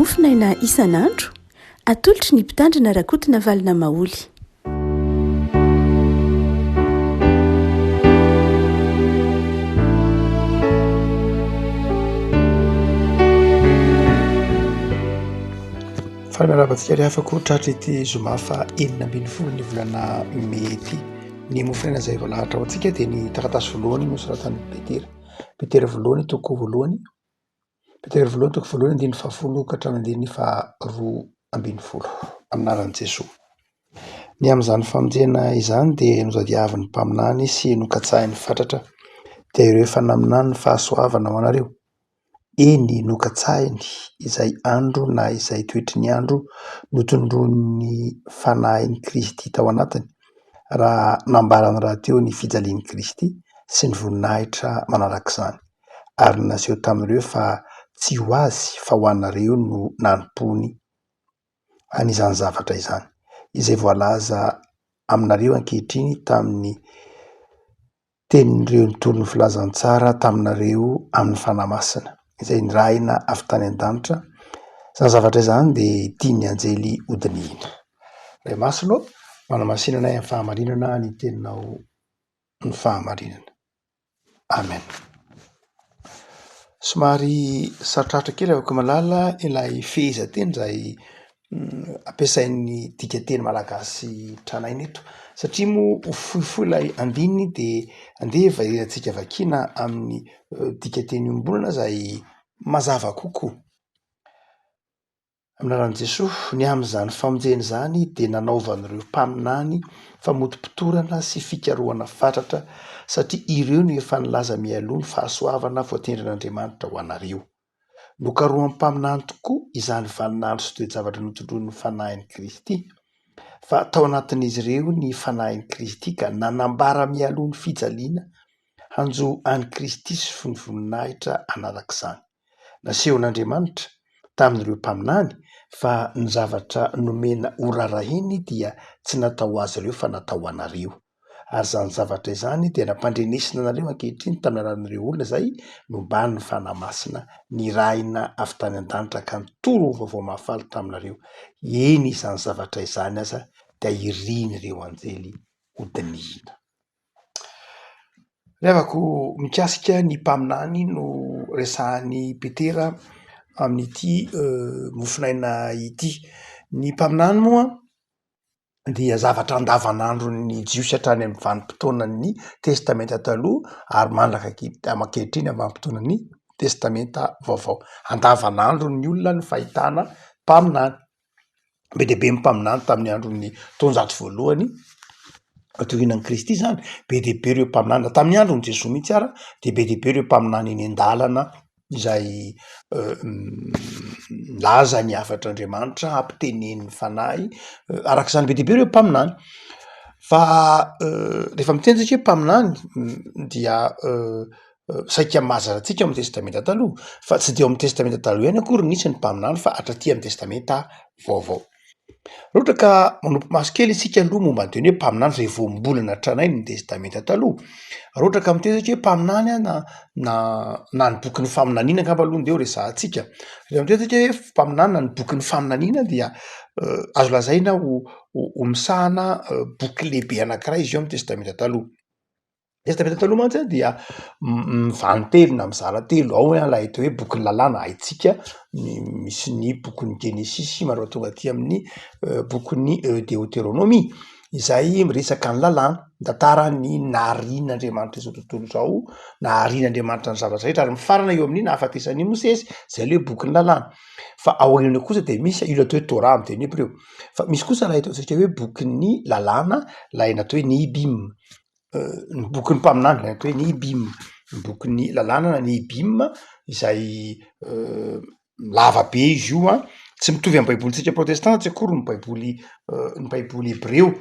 mofinaina isan'andro atolotry ny mpitandrina rakotina valina maoly. Miarabantsika ry afaka tratra ity zoma fa 20 ny volana mety ny mofinaina izay vao lahatra ao antsika dia ny taratasy voalohany nosoratany Petera voalohany toko voalohany toko voalohany andiny fahafolo ka hatramin'ny andiny faharoa ambin'ny folo aminaran'i Jesoa. Ny amin'izany famonjena izany dia nozadiavin'ny mpaminany sy nokatsahin'ny fatratra dia ireo efa naminany ny fahasoavana ho anareo. Eny nokatsahiny izay andro na izay toetry ny andro notondroan'ny fanahin'i Kristy tao anatiny raha nambarany raha teo ny fijalian'i Kristy sy ny voninahitra manarak'izany ary naseho tamin'ireo fa tsy ho azy fa ho anareo no nanompoany an'izany zavatra izany izay voalaza aminareo ankehitriny tamin'ny tenin'ireo nitolon'ny filazantsara taminareo amin'ny fanahy masina izay nirahina avy tany an-danitra. Izany zavatra izany dia tian'ny anjely hodinihina. Ray masina manamasinana amin'ny fahamarinana ny teninao ny fahamarinana. Amen. Somary sarotratra kely avy malala ilay fehezanteny izay ampiasain'ny dikateny malagasy tranainy eto satria moa fohifohy ilay andininy dia andeha variantsika vakiana amin'ny dikateny iombonana izay mazava kokoa. Aminaran'i Jesosy ny amin'izany famonjena izany dia nanaovan'ireo mpaminany famotim-pitorana sy fikarohana fatratra satria ireo no efa nilaza mialoha ny fahasoavana voatendrin'Andriamanitra ho anareo. Nokarohan'ny mpaminany tokoa izany vaninandro sy toe-javatra notondroan'ny fanahin'i Kristy fa tao anatin'izy ireo ny fanahin'i Kristy ka nanambara mialoha ny fijaliana hanjo an'i Kristy sy ny voninahitra anarak'izany. Nasehon'Andriamanitra tamin'ireo mpaminany fa ny zavatra nomena ho rarahiny dia tsy natao azy ireo fa natao anareo. Ary izany zavatra izany dia nampandrenesina anareo ankehitriny tamin'ny alalan'ireo olona izay nombany ny fanahy masina nirahina avy tany an-danitra ka nitoro vaovao mahafaly taminareo. Eny izany zavatra izany aza dia irian'ireo anjely hodinihina. Revako mikasika ny mpaminany no resahan'ny Petera amin'ity mofinaina ity. Ny mpaminany moa dia zavatra andavanandro ny jiosy hatrany amin'ny vanim-potoanan'ny testamenta taloha ary mandraka ankehitriny amin'ny vanim-potoanan'ny testamenta vaovao. Andavanandro ny olona ny fahitana mpaminany. Be dia be ny mpaminany tamin'ny andron'ny taonjato voalohany tohinan'i Kristy izany. Be dia be ireo mpaminany tamin'ny andron'i Jesoa mihitsy ara dia be dia be ireo mpaminany eny an-dalana izay laza ny hafatr'Andriamanitra ampitenen'ny fanahy arak'izany be dia be ireo mpaminany. Fa rehefa miteny isika hoe mpaminany dia saika mazana antsika amin'ny testamenta taloha fa tsy dia ao amin'ny testamenta taloha ihany akory nisy ny mpaminany fa hatraty amin'ny testamenta vaovao. Raha ohatra ka manompo maso kely isika aloha momba ny teny hoe mpaminany izay vao mbolana tranainy ny testamenta taloha. Raha ohatra ka miteny hoe mpaminany na ny boky ny faminaniana angamba aloha ndeha resahantsika. Raha miteny hoe mpaminany na ny boky ny faminaniana dia azo lazaina ho misahana boky lehibe anankiray izy io amin'ny testamenta taloha. Testamenta taloha mantsy dia mivany telo na mizara telo. Ao ilay atao hoe boky ny lalàna haitsika misy ny boky ny Genesisy manao tonga aty amin'ny boky ny Deutéronomie izay miresaka ny lalàna, mitantara ny naharian'Andriamanitra izao tontolo izao, naharian'Andriamanitra ny zavatra rehetra ary mifarana eo amin'ny nahafatesan'i Mosesy izay ilay boky ny lalàna. Fa ao aoriana kosa dia misy io atao hoe Torah amin'ny teny hebreo. Fa misy kosa ilay ataontsika hoe boky ny lalàna, ilay natao hoe Nehibim. Ny boky ny mpaminany ilay natao hoe Nehibim. Ny boky ny lalàna na Nehibim izay lava be izy io tsy mitovy amin'ny baibolintsika protestanta tsy akory ny baiboly hebreo.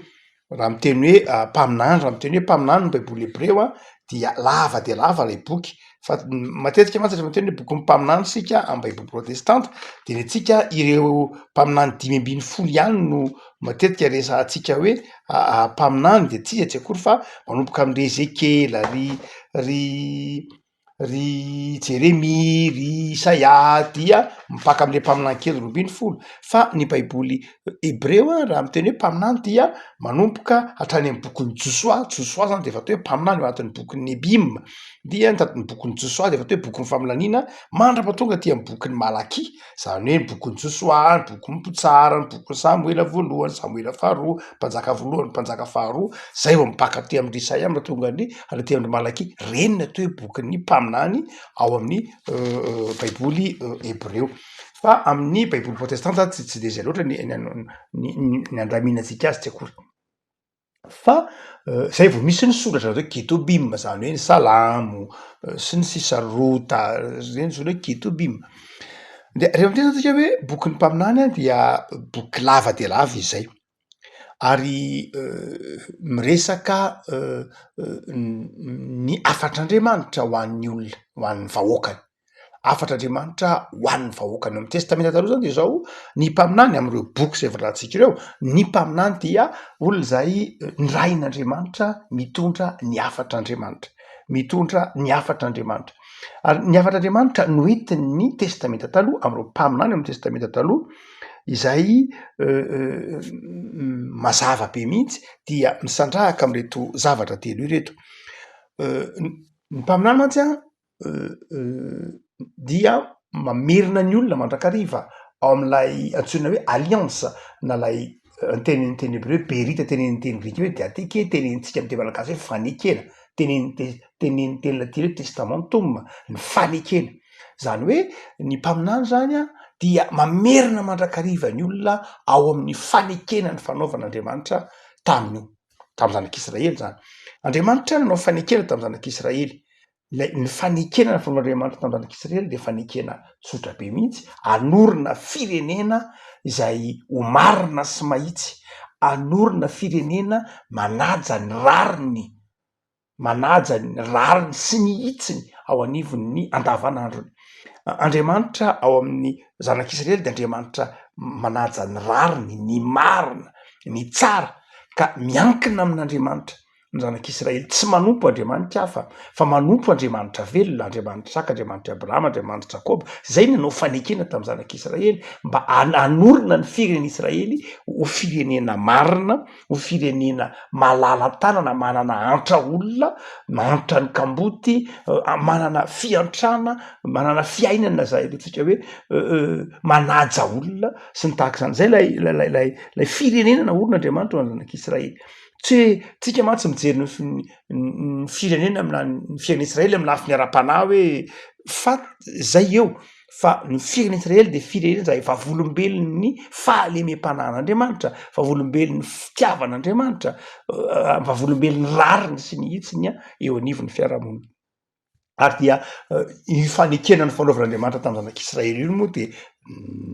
Raha miteny hoe mpaminany, raha miteny hoe mpaminany ny baiboly hebreo dia lava ilay boky. Fa matetika mantsy rehefa miteny hoe boky ny mpaminany sika amin'ny baiboly protestanta dia ny antsika ireo mpaminany 510 ihany no matetika resahantsika hoe mpaminany dia tsy akory fa manomboka amin'ny Ezekela ry ry Jeremy, ry Isaia dia mipaka am'le mpaminankely 20 fa ny baiboly hebreo raha miteny hoe mpaminany dia manompoka hatrany amin'ny bokon'ny Josoa zany de efa atao hoe mpaminany ao anatin'ny bokin'ny Nebim dia ny bokon'ny Josoa de efa atao hoe bokin'ny familaniana mandrapatonga aty amin'ny bokin'ny Malaki zany hoe bokon'ny Josoa, ny bokon'ny Mpotsara, ny bokon'ny Samuela voalohany, Samuela faharoa, mpanjaka voalohany, mpanjaka faharoa, zay vao mipaka aty amin'ny Isaia mahatonga ny aty amin'ny Malaki reny ny atao hoe bokin'ny mpaminany ao amin'ny baiboly hebreo. Fa amin'ny baiboly protestanta tsy de zay loatra ny andraminantsika azy tsy akory fa zay vao misy ny soratra hoe ketobim zany hoe ny salamo sy ny sisarota reny zany hoe ketobim de rehefa miteny hoe bokin'ny mpaminany dia boky lava de lava izay ary miresaka ny afatr'Andriamanitra ho an'ny olona ho an'ny vahoakany afatr'Andriamanitra ho an'ny vahoakany amin'ny testamenta taloha zany de zao ny mpaminany am'ireo boky zay voalatsika ireo ny mpaminany dia olona zay nirain'Andriamanitra mitondra ny afatr'Andriamanitra ary ny afatr'Andriamanitra no entin'ny testamenta taloha am'ireo mpaminany amin'ny testamenta taloha izay mazava be mihitsy dia misandrahaka am'reto zavatra telo ireto ny mpaminany mantsy dia mamerina ny olona mandrakariva ao am'lay antsoina hoe alliance na lay teny hebreo berita tenen'ny teny grika hoe diateke tenentsika am'teny malagasy hoe fanekena tenen'ny teny latina hoe testamentum ny fanekena zany hoe ny mpaminany zany dia mamerina mandrakariva ny olona ao amin'ny fanekena ny fanaovan'Andriamanitra taminy zanak'Israely zany Andriamanitra nanao fanekena tamin'ny zanak'Israely ny fanekena ny fanaovan'Andriamanitra tamin'ny zanak'Israely de fanekena tsotra be mihitsy anorina firenena izay ho marina sy mahitsy anorina firenena manaja ny rariny sy ny hitsiny ao anivon'ny andavanandrony Andriamanitra ao amin'ny zanak'Israely de Andriamanitra manaja ny rariny ny marina ny tsara ka miankina amin'Andriamanitra ny zanak'Israely tsy manompo Andriamanitra hafa fa manompo Andriamanitra velona Andriamanitra Isaka Andriamanitra Abrahama Andriamanitra Jakoba zay nanao fanekena tamin'ny zanak'Israely mba anorina ny firenen'Israely ho firenena marina ho firenena malala tanana manana antra olona mantra ny kamboty manana fiantrana manana fiainana zay tsika hoe manaja olona sy ny tahaka izany zay lay firenena naorin'Andriamanitra ho an'ny zanak'Israely tsy tsika mantsy mijery ny firenena ny firenen'Israely amin'ny lafiny ara-panahy hoe fa zay eo fa ny firenen'Israely de firenena zay vavolombelon'ny fahalemem-panahin'Andriamanitra vavolombelon'ny fitiavan'Andriamanitra vavolombelon'ny rariny sy ny hitsiny eo anivon'ny fiarahamonina ary dia ny fanekena ny fanaovan'Andriamanitra tamin'ny zanak'Israely io moa de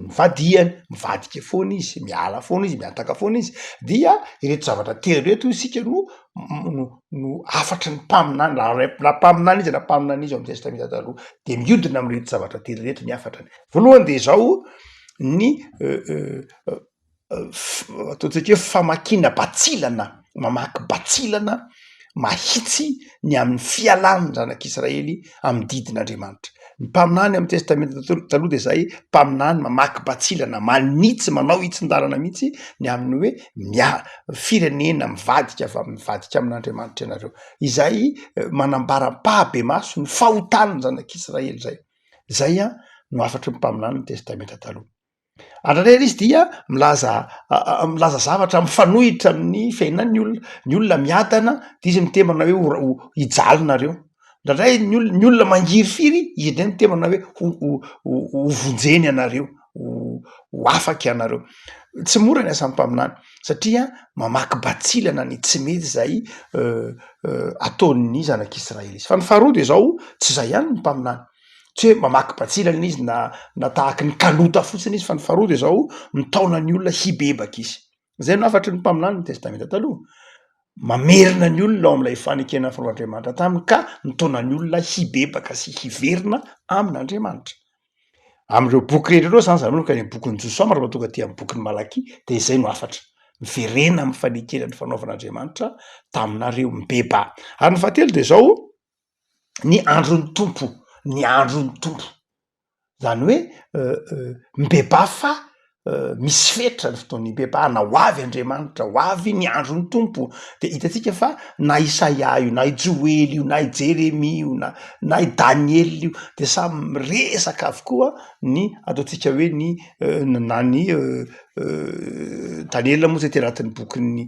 mivadika foana izy miala foana izy miataka foana izy dia ireto zavatra telo reto isika no afatry ny mpaminany na mpaminany izy na mpaminany izy ao amin'ny testamenta taloha de miodina am'reto zavatra telo reto ny afatrany voalohany de zao ny ataontsika hoe famakina batsilana mamaky batsilana mahitsy ny amin'ny fialan'ny zanak'Israely amin'ny didin'Andriamanitra ny mpaminany amin'ny testamenta taloha de zay mpaminany mamaky batsilana manitsy manao hitsin-dalana mihitsy ny amin'ny hoe firenena mivadika amin'Andriamanitra ianareo izay manambara-pahabe maso ny fahotan'ny zanak'Israely zay no afatry ny mpaminany ny testamenta taloha andrandray izy dia milaza zavatra mifanohitra amin'ny fiainan'ny olona miadana de izy mitemana hoe hijalonareo ndrandray ny olona mangiry firy izy ndray mitemana hoe ho vonjeny anareo ho afaky anareo tsy mora ny asan'ny mpaminany satria mamaky batsilana ny tsy mety zay ataon'ny zanak'Israely izy fa ny faharoa de zao tsy zay ihany ny mpaminany tsy hoe mamaky batsilana izy na tahaky ny kalota fotsiny izy fa ny faharoa de zao mitaona ny olona hibebaka izy zay no afatry ny mpaminany ny testamenta taloha mamerina ny olona ao amin'ilay fanekena fanaovan'Andriamanitra taminy ka mitaona ny olona hibebaka sy hiverina amin'Andriamanitra am'ireo boky rehetra zany oka ny bokin'ny Josoa raha tonga aty amin'ny bokin'ny Malaki de izay no afatra miverena amin'ny fanekena ny fanaovan'Andriamanitra taminareo mibeba ary ny fahatelo de zao ny andron'ny tompo, ny andron'ny tompo, zany hoe mibeba fa misy fetra ny fotoan'ny beba na ho avy Andriamanitra, ho avy ny andron'ny tompo. De hitatsika fa na Isaia io, na i Joely io, na i Jeremia io, na i Daniely io, de samy miresaka avokoa ny ataotsika hoe ny na ny Daniela moa zay ty anatin'ny bokin'ny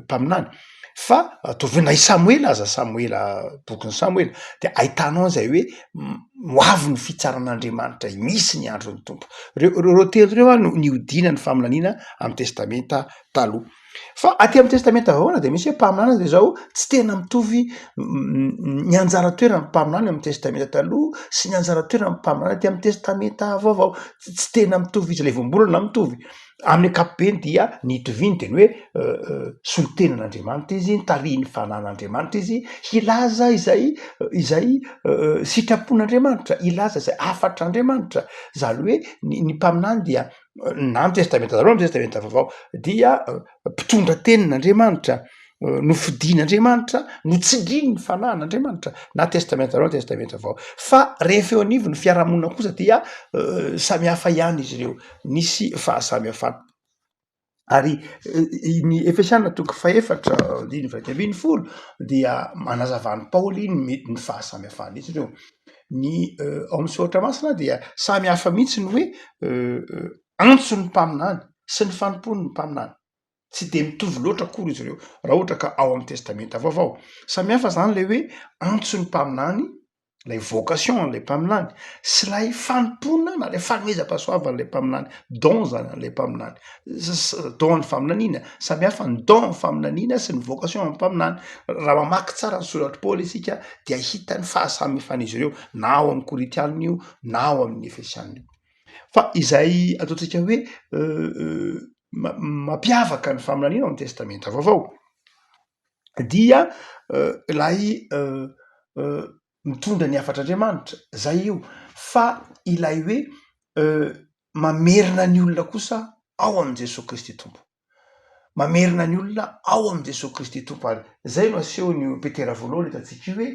mpaminany, fa ataovy hoe na i Samoela aza, Samoela, bokin'ny Samoela, de ahitanao zay hoe ho avy ny fitsaran'Andriamanitra, misy ny andron'ny tompo. Reo telo reo a no niodina ny faminaniana amin'ny testamenta taloha. Fa aty amin'ny testamenta vaovao de misy hoe mpaminana de zao tsy tena mitovy ny anjara toerany mpaminany amin'ny testamenta taloha sy ny anjara toerany mpaminany aty amin'ny testamenta vaovao, tsy tena mitovy izy, le voambolana mitovy. Amin'ny ankapobeny dia nitoviny de ny hoe solon-tenan'Andriamanitra izy, nitariny fanan'Andriamanitra izy, hilaza izay sitrapon'Andriamanitra, ilaza izay afatr'Andriamanitra. Zany hoe ny mpaminany dia na amin'ny testamenta taloha, amin'ny testamenta vaovao dia mpitondra tenin'Andriamanitra, no fidian'Andriamanitra, no tsindriny ny fanan'Andriamanitra, na testamenta taloha, testamenta vaovao. Fa rehefa eo anivo ny fiarahamonina kosa dia samy hafa ihany izy ireo, nisy fahasamihafana. Ary ny Efesianina toko faefatra andiny iraika ambin'ny folo dia manazavany Paoly ny fahasamihafana izy ireo. Ny ao amin'ny soratra masina dia samy hafa mihitsy ny hoe antson'ny mpaminany sy ny fanompony ny mpaminany, tsy de mitovy loatra akory izy ireo raha ohatra ka ao amin'ny testamenta vaovao. Samy hafa zany le hoe antson'ny mpaminany, lay vocation lay mpaminany, sy lay fanompona na lay fanomezam-pahasoavana lay mpaminany, don zany lay mpaminany, don ny faminaniana, samy hafa ny don ny faminaniana sy ny vocation ny mpaminany. Raha mamaky tsara ny solatry Paoly isika dia hita ny fahasamihafan'izy ireo, na ao amin'ny Koritianina io, na ao amin'ny Efesianina io. Fa izay ataotsika hoe mampiavaka ny faminaniana ao amin'ny testamenta vaovao dia lay mitondra ny afatr'Andriamanitra, zay io, fa ilay hoe mamerina ny olona kosa ao amin'ny Jesosy Kristy tompo, mamerina ny olona ao amin'ny Jesosy Kristy tompo. Ary zay no asehony Petera voalohany hitantsika io hoe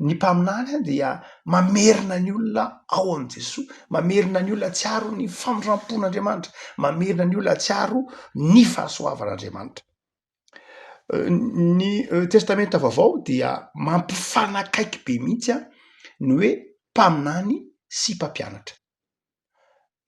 ny mpaminany dia mamerina ny olona ao amin'ny Jesosy, mamerina ny olona atsiaro ny famondrampon'Andriamanitra, mamerina ny olona atsiaro ny fahasoavan'Andriamanitra. Ny testamenta vaovao dia mampifanakaiky be mihitsy ny hoe mpaminany sy mpampianatra.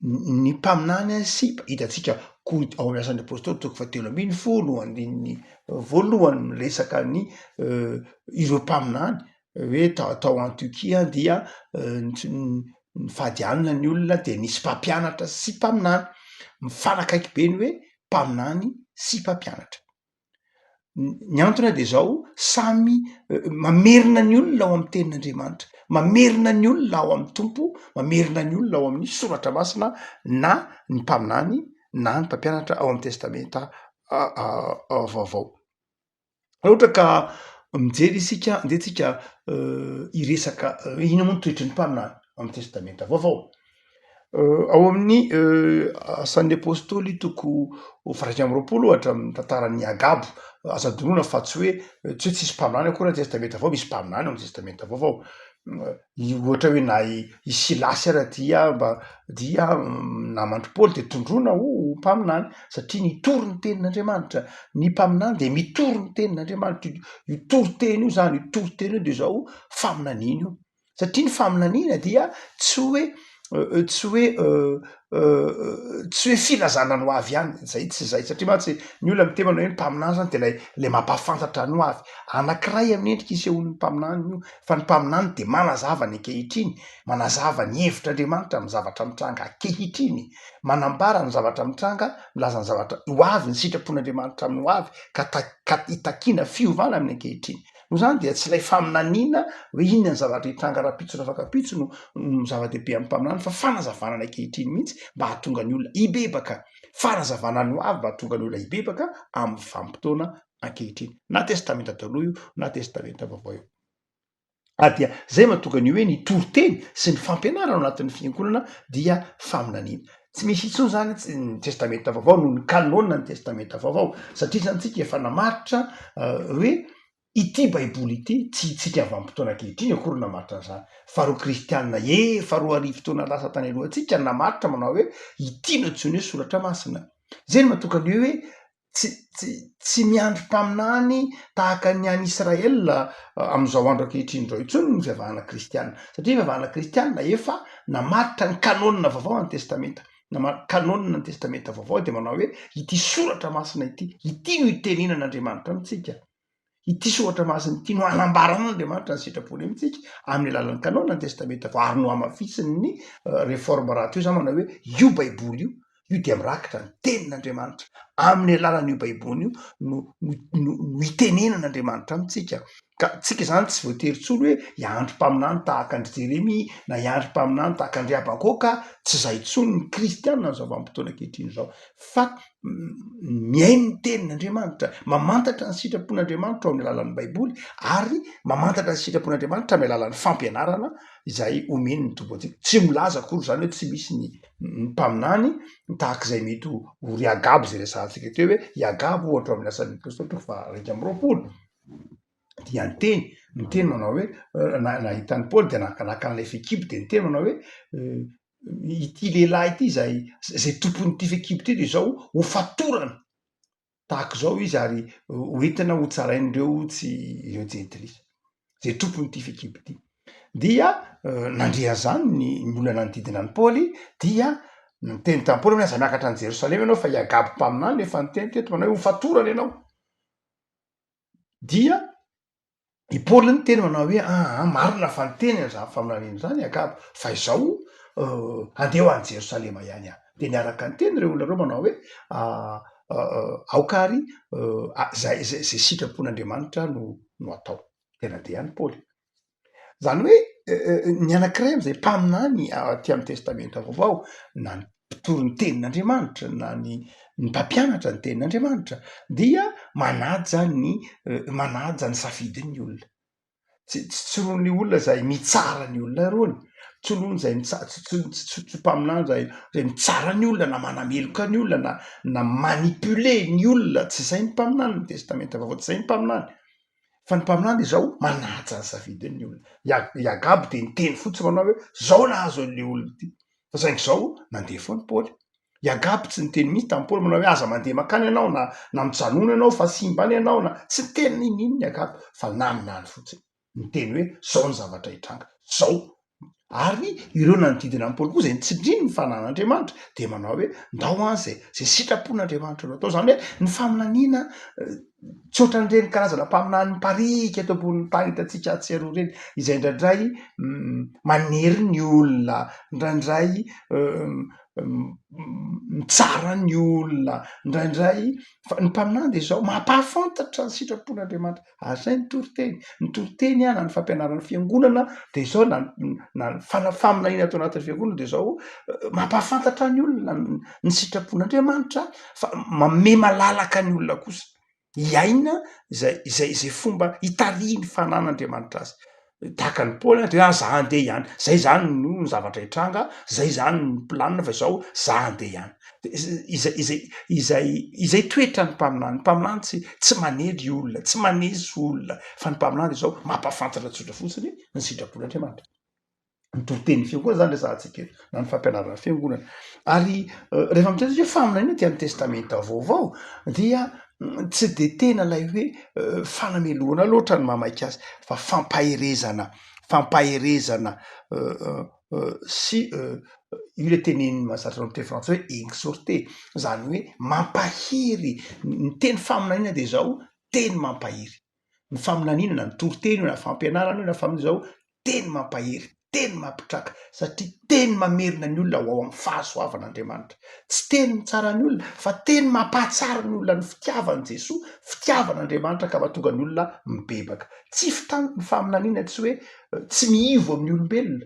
Ny mpaminany sy hitatsika ao amin'ny asan'ny apôstôly toko fahatelo ambin'ny folo andininy voalohany resaka ny ireo mpaminany hoe tao Antiokia dia ny fahadianana ny olona de nisy mpampianatra sy mpaminany, mifanakaiky be ny hoe mpaminany sy mpampianatra. Ny antony de zao samy mamerina ny olona ao amin'ny tenin'Andriamanitra, mamerina ny olona ao amin'ny tompo, mamerina ny olona ao amin'ny soratra masina, na ny mpaminany na ny mpampianatra ao amin'ny testamenta vaovao. Raha ohatra ka mijery isika ndetsika iresaka ino moa ny toetry ny mpaminany amin'ny testamenta vaovao. Ao amin'ny asan'ny apôstôly toko faha 20 ohatra amin'ny tantaran'ny Agabo, aza donona fa tsy hoe tsisy mpaminany akory ny testamenta vaovao, misy mpaminany amin'ny testamenta vaovao. Ohatra hoe na i Silasy ara dia namandry Paoly de tondrona ho mpaminany satria nitory ny tenin'Andriamanitra. Ny mpaminany de mitory ny tenin'Andriamanitra, io toriteny io zany, io toriteny io de zao faminaniana io, satria ny faminaniana dia tsy hoe filazana ny ho avy ihany, zay tsy zay, satria mantsy ny olona miteny hoe ny mpaminany zany de lay mampahafantatra ny ho avy. Anankiray amin'ny endrika isehon'ny mpaminany io, fa ny mpaminany de manazava ny ankehitriny, manazava ny hevitr'Andriamanitra amin'ny zavatra mitranga ankehitriny, manambara ny zavatra mitranga, milaza ny zavatra ho avy, ny sitrapon'Andriamanitra amin'ny ho avy, ka hitakiana fiovana amin'ny ankehitriny. No zany dia tsy lay faminaniana hoe inona ny zavatra hitranga rapitso na fakapitso no zava-dehibe amin'ny mpaminany, fa fanazavana ny ankehitriny mihitsy mba hahatonga ny olona hibebaka, fanazavana ny ho avy mba hahatonga ny olona hibebaka amin'ny vanim-potoana ankehitriny, na testamenta taloha io na testamenta vaovao io. Dia zay mahatonga ny hoe ny toriteny sy ny fampianarana ao anatin'ny fiangonana dia faminaniana. Tsy misy intsony zany ny testamenta vaovao no ny kanona ny testamenta vaovao, satria zany tsika efa namaritra hoe ity baiboly ity tsy tsika vanim-potoana ankehitriny akory namaritra an'izany fa ro kristianina efa roa arivo fotoana lasa tany alohantsika namaritra manao hoe ity no antsoiny hoe soratra masina zay no mahatokany hoe tsy miandry mpaminany tahaka ny any Israela amin'izao andro ankehitriny zao intsony ny fivavahana kristianina satria fivavahana kristianina efa namaritra ny kanonina vaovao any testamenta kanonina ny testamenta vaovao de manao hoe ity soratra masina ity no iteninan'Andriamanitra amitsika ity soratra masina ity no anambaran'Andriamanitra ny sitrapony amitsika amin'ny alalan'ny kanonina ny testamenta vao ary no amafisiny ny réforme raha teo zany manao hoe io baiboly io dia mirakitra ny tenin'Andriamanitra amin'ny alalan'io baiboly io no itenenan'Andriamanitra amitsika ka tsika zany tsy voatery tsolo hoe hiandry mpaminany tahaka andry Jeremia na hiandry mpaminany tahaka andry Abakoka tsy zay tsony ny kristianina n'izao vanim-potoana ankehitriny zao fa miaino ny tenin'Andriamanitra mamantatra ny sitrapon'Andriamanitra ao amin'ny alalan'ny baiboly ary mamantatra ny sitrapon'Andriamanitra amin'ny alalan'ny fampianarana izay omeny ny tomboantsika tsy milaza akory zany hoe tsy misy ny mpaminany tahak'izay mety ho ry Agabo zay resahantsika teo hoe i Agabo ohatra amin'ny asan'ny Kristy fa 2 dia niteny manao hoe nahitany Paoly de nakan'ilay fekibo de niteny manao hoe ity lehilahy ity zay tompon'ity fekibo ity de zao ho fatorana tahaka zao izy ary hoentina ho tsarain'ireo ireo jentilisa zay tompon'ity fekibo ity dia nandrian'izany ny olona nanodidina ny Paoly dia niteny tamin'ny Paoly hoe aza miakatra any Jerosalema ianao fa i Agabo mpaminany efa niteny teto manao hoe ho fatorana ianao dia i Paoly ny teny manao hoe marina fa niteny an'izany faminaniana zany Agabo fa izao andeo any Jerosalema ihany de niaraka niteny reo olona reo manao hoe aokary zay sitrapon'Andriamanitra no atao tena de any Paoly zany hoe ny anankiray am'izay mpaminany aty amin'ny testamenta vaovao na ny mpitoro ny tenin'Andriamanitra na ny mpampianatra ny tenin'Andriamanitra dia manaja ny safidin'ny olona tsy roa ny olona zay mitsara ny olona rony tsy roa zay tsy mpaminany zay mitsara ny olona na manameloka ny olona na manipule ny olona tsy zay ny mpaminany ny testamenta vaovao tsy zay ny mpaminany fa ny mpaminany de zao manaja ny safidin'ny olona i Agabo de niteny fotsy manao hoe zao nahazo an'le olona ity fa saingy zao nandeha foany Paoly i Agabo tsy niteny mihitsy tamin'ny Paoly manao hoe aza mandeha makany ianao na mijanona ianao fa simba any ianao na tsy niteny ninino ny Agabo fa naminany fotsiny niteny hoe zao ny zavatra hitranga zao ary ireo nanodidina ny Paoly koa zay nitsindriny ny fanan'Andriamanitra de manao hoe ndao any zay sitrapon'Andriamanitra no atao zany hoe ny faminaniana tsy ohatran'ireny karazana mpaminany parika eto ambonin'ny tany hitantsika atsiaroa reny izay indraindray manery ny olona indraindray mitsara ny olona indraindray ny mpaminany de zao mampahafantatra ny sitrapon'Andriamanitra ary zay ny toriteny na ny fampianarana fiangonana de zao na faminaniana atao anatin'ny fiangonana de zao mampahafantatra ny olona ny sitrapon'Andriamanitra fa manome malalaka ny olona kosa iaina zay fomba hitariny fanan'Andriamanitra azy tahaka ny Paoly de za andeha ihany zay zany no ny zavatra hitranga zay zany ny planina fa zao za andeha ihany izay toetra ny mpaminany tsy manery olona tsy manesy olona fa ny mpaminany de zao mampahafantatra tsotra fotsiny ny sitrapon'Andriamanitra ny toriteny fiangonana zany resahantsika eto na ny fampianarana fiangonana ary rehefa miteny hoe faminaniana ty amin'ny testamenta vaovao dia tsy de tena lay hoe fanameloana loatra ny mamaika azy fa fampaherezana sy io le teneniny mahazatra ny teny frantsay hoe exhorter zany hoe mampahery ny teny faminaniana de zao teny mampahery ny faminaniana na ny toriteny na fampianarana io na faminaniana zao teny mampahery teny mampitraka satria teny mamerina ny olona ho ao amin'ny fahasoavan'Andriamanitra tsy teny mitsara ny olona fa teny mampahatsara ny olona ny fitiavan'i Jesoa fitiavan'Andriamanitra ka mahatonga ny olona mibebaka tsy ny faminaniana tsy hoe tsy miivo amin'ny olombelona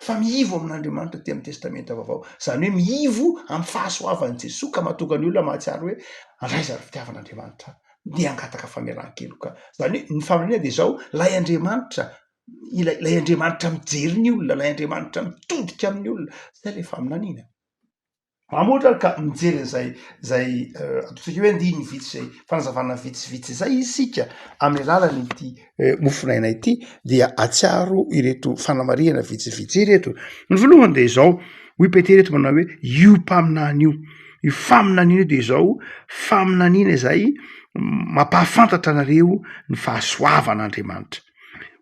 fa miivo amin'Andriamanitra ty amin'ny testamenta vaovao zany hoe miivo amin'ny fahasoavan'i Jesoa ka mahatonga ny olona mahatsiaro hoe andraiza ny fitiavan'Andriamanitra dia angataka fameran-keloka zany hoe ny faminaniana de zao lay Andriamanitra ilay Andriamanitra mijery ny olona lay Andriamanitra mitodika amin'ny olona zay le faminaniana amoatra ka mijery zay ataontsika hoe andiny vitsy zay fanazavana vitsivitsy zay isika amin'ny alalany ity mofinaina ity dia atsiaro ireto fanamariana vitsivitsy ireto. Ny voalohany de zao hoy Petera eto manao hoe io mpaminany io faminaniana io de zao faminaniana zay mampahafantatra anareo ny fahasoavan'Andriamanitra.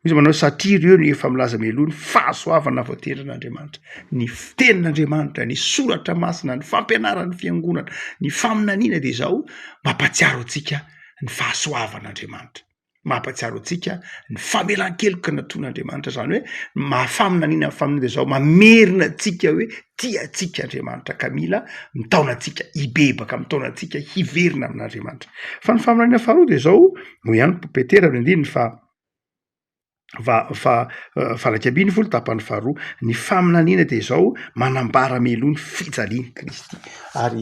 Izy manao satria ireo ny efa milaza meloa ny fahasoavana voateran'Andriamanitra, ny tenin'Andriamanitra, ny soratra masina, ny fampianaran'ny fiangonana, ny faminaniana de zao mampatsiaro antsika ny fahasoavan'Andriamanitra, mampatsiaro antsika ny famelan-keloka nataon'Andriamanitra, zany hoe mahafaminaniana faminaniana de zao mamerina antsika hoe tia antsika Andriamanitra ka mila mitaona antsika hibebaka, mitaona antsika hiverina amin'Andriamanitra. Fa ny faminaniana faharoa de zao no ihany Petera no andininy falaky ambiny folo tapany faharoa, ny faminaniana de zao manambara meloa ny fijaliany Kristy, ary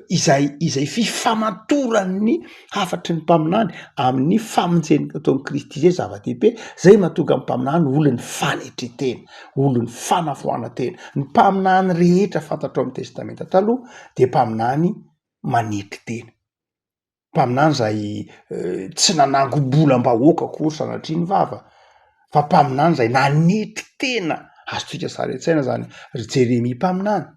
izay fifamatorany hafatry ny mpaminany amin'ny famonjeny ataon'ny Kristy zay zava-dehibe, zay mahatonga ny mpaminany olony fanetretena, olony fanafoana-tena. Ny mpaminany rehetra fantatro amin'ny testamenta taloha de mpaminany manetry tena, mpaminany zay tsy nanangobolam-bahoaka akory sanatriany vava, fa mpaminany zay nanetry tena. Azotsika sary an-tsaina zany ry Jeremia mpaminany,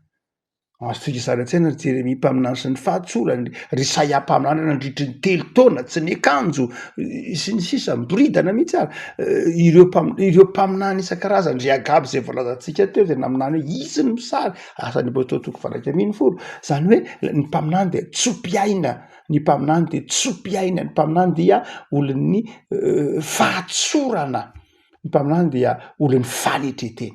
azotsika sary an-tsaina ry Jeremia mpaminany sy ny fahatsorany, ry Isaia mpaminany nandritry ny 3 taona tsy niakanjo sy ny sisa miboridana mihitsy ary ireo mpaminany isan-karazany ry Agabo zay voalazantsika teo zay naminany hoe izy ny misary asan'ny apôstôly toko valaky ambin'ny folo. Zany hoe ny mpaminany de tsopiaina, ny mpaminany de tsopiaina, ny mpaminany dia olon'ny fahatsorana, ny mpaminany dia olon'ny fanetretena,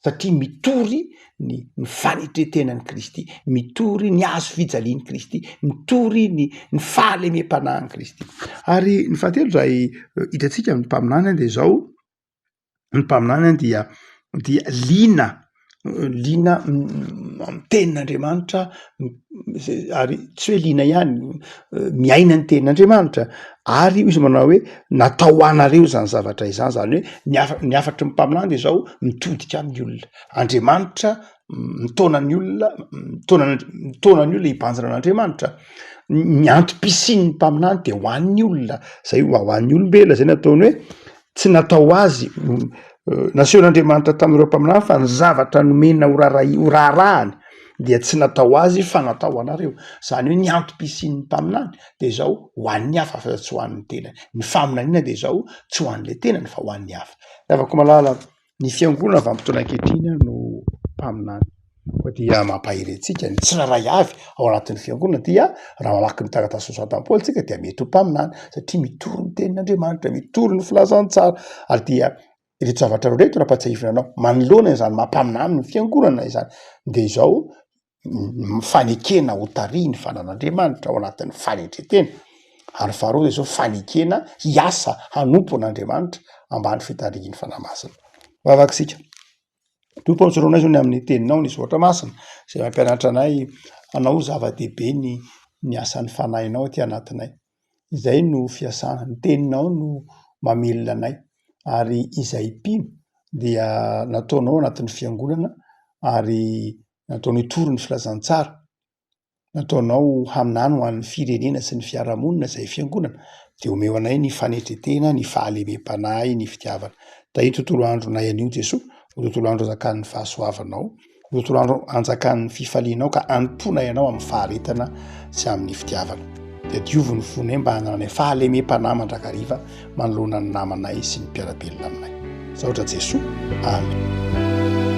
satria mitory ny fanetretenan'ny Kristy, mitory ny azo fijalian'ny Kristy, mitory ny fahalemem-panahin'ny Kristy. Ary ny fahatelo zay hitantsika ny mpaminany de zao, ny mpaminany dia lina amin'ny tenin'Andriamanitra, ary tsy hoe lina ihany, miaina ny tenin'Andriamanitra, ary izy manao hoe natao anareo zany zavatra izany, zany hoe ny afatry ny mpaminany de zao mitodika amin'ny olona. Andriamanitra mitona ny olona, mitona ny olona hibanjina an'Andriamanitra. Ny antom-pisin'ny mpaminany de ho an'ny olona, zay ho an'ny olombelona, zay nataony hoe tsy natao azy nasehon'Andriamanitra tamin'ireo mpaminany fa ny zavatra nomena horarahany dia tsy natao azy fa natao anareo. Zany hoe ny antom-pisin'ny mpaminany de zao ho an'ny hafa fa tsy ho an'ny tenany. Ny faminaniana de zao tsy ho an'le tenany fa ho an'ny hafa. Afaka malala ny fiangonana vanim-potoana ankehitriny no mpaminany, dia mampahirentsika ny tsiraray avy ao anatin'ny fiangonana dia raha mamaky ny taratasy Saint-Paul tsika dia mety ho mpaminany, satria mitory ny tenin'Andriamanitra, mitory ny filazany tsara, ary dia ireto zavatra reto raha-patsahivina anao manoloana izany mampaminany ny fiangonana izany de zao fanekena ho tariny fanan'Andriamanitra ao anatin'ny fanetretena, ary faharoa de zao fanekena hiasa hanompo an'Andriamanitra ambany fitarihin'ny fanahy masina. Vavakisika tompo amitsoroanay zao ny amin'ny teninao nisy ohatra masina zay mampianatra anay anao zava-dehibe ny asan'ny fanahinao aty anatinay, izay no fiasana, ny teninao no mamelona anay, ary izay mpino dia nataonao anatin'ny fiangonana ary nataonao hitory ny filazantsara, nataonao haminany ho an'ny firenena sy ny fiarahamonina zay fiangonana, de omeo anay ny fanetretena, ny fahalemem-panahy, ny fitiavana. Da iny tontolo andronay anio Jesoa, ho tontolo andro anjakan'ny fahasoavanao, ho tontolo andro anjakan'ny fifalianao ka antomponay anao amin'ny faharetana sy amin'ny fitiavana. De diovy ny fonay mba hananay fahalemem-panahy mandrakariva manoloana ny namanay sy ny mpiarabelona aminay. Zao ohatra Jesoa. Amen.